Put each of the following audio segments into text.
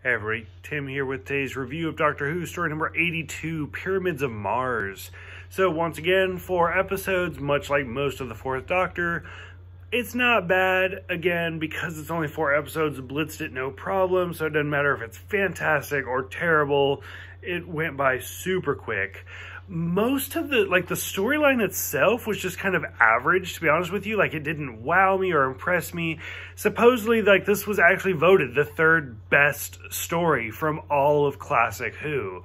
Hey everybody, Tim here with today's review of Doctor Who, story number 82, Pyramids of Mars. So once again, 4 episodes, much like most of the 4th Doctor. It's not bad, again, because it's only 4 episodes, blitzed it no problem, so it doesn't matter if it's fantastic or terrible. It went by super quick. Most of the storyline itself was just kind of average, to be honest with you. Like, it didn't wow me or impress me. Supposedly, this was actually voted the 3rd best story from all of Classic Who.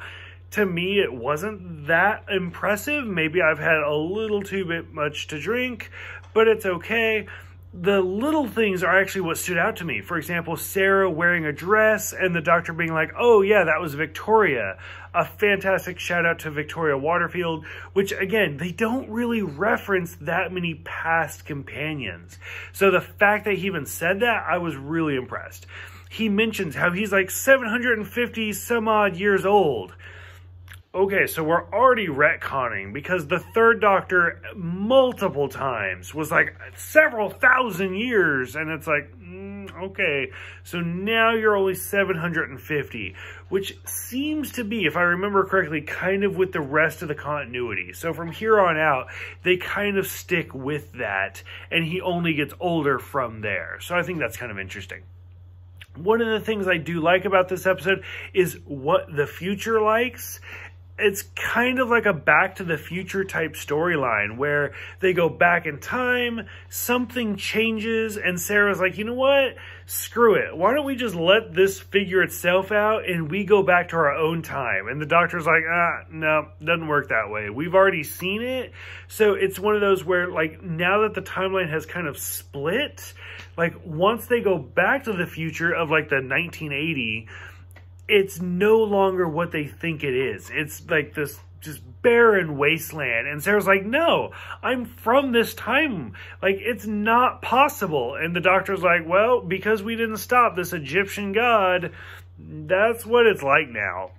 To me, it wasn't that impressive. Maybe I've had a little too much to drink, but it's okay. The little things are actually what stood out to me. For example, Sarah wearing a dress and the Doctor being like, oh yeah, that was Victoria. A fantastic shout out to Victoria Waterfield, which again, they don't really reference that many past companions. So the fact that he even said that, I was really impressed. He mentions how he's like 750 some odd years old. Okay, so we're already retconning because the 3rd Doctor multiple times was like several thousand years, and it's like, okay, so now you're only 750, which seems to be, if I remember correctly, kind of with the rest of the continuity. So from here on out, they kind of stick with that, and he only gets older from there. So I think that's kind of interesting. One of the things I do like about this episode is what the future likes. It's kind of like a Back to the Future type storyline where they go back in time, something changes, and Sarah's like, you know what? Screw it. Why don't we just let this figure itself out and we go back to our own time? And the Doctor's like, no, doesn't work that way. We've already seen it. So it's one of those where, like, now that the timeline has kind of split, like, once they go back to the future of, like, the 1980, it's no longer what they think it is. It's like this just barren wasteland. And Sarah's like, no, I'm from this time. Like, it's not possible. And the Doctor's like, well, because we didn't stop this Egyptian god, that's what it's like now.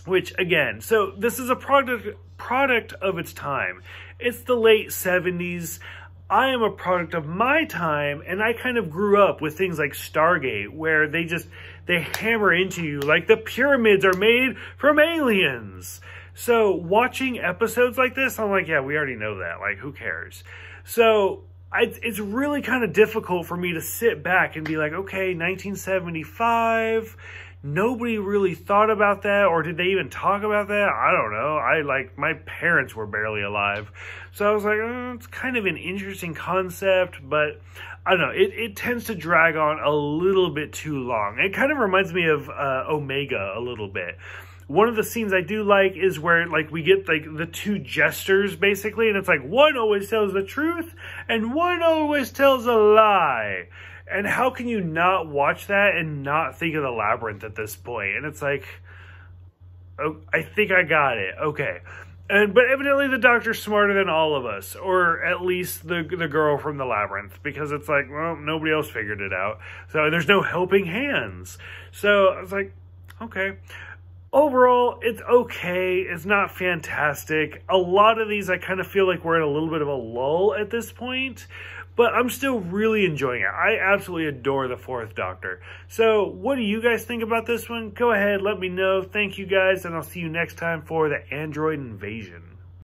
Which, again, so this is a product of its time. It's the late 70s. I am a product of my time, and I kind of grew up with things like Stargate, where they hammer into you like the pyramids are made from aliens. So watching episodes like this, I'm like, yeah, we already know that. Like, who cares? So it's really kind of difficult for me to sit back and be like, okay, 1975, nobody really thought about that, or did they even talk about that? I don't know. My parents were barely alive. So I was like, it's kind of an interesting concept, but I don't know. It tends to drag on a little bit too long. It kind of reminds me of Omega a little bit. One of the scenes I do like is where, like, we get, like, the 2 jesters, basically, and it's like, one always tells the truth, and one always tells a lie. And how can you not watch that and not think of the Labyrinth at this point? And it's like, oh, I think I got it. Okay. But evidently the Doctor's smarter than all of us, or at least the girl from the Labyrinth, because it's like, well, nobody else figured it out. So there's no helping hands. So I was like, okay. Overall, it's okay. It's not fantastic. A lot of these, I kind of feel like we're in a little bit of a lull at this point, but I'm still really enjoying it. I absolutely adore the 4th Doctor. So what do you guys think about this one? Go ahead, let me know. Thank you guys, and I'll see you next time for the Android Invasion.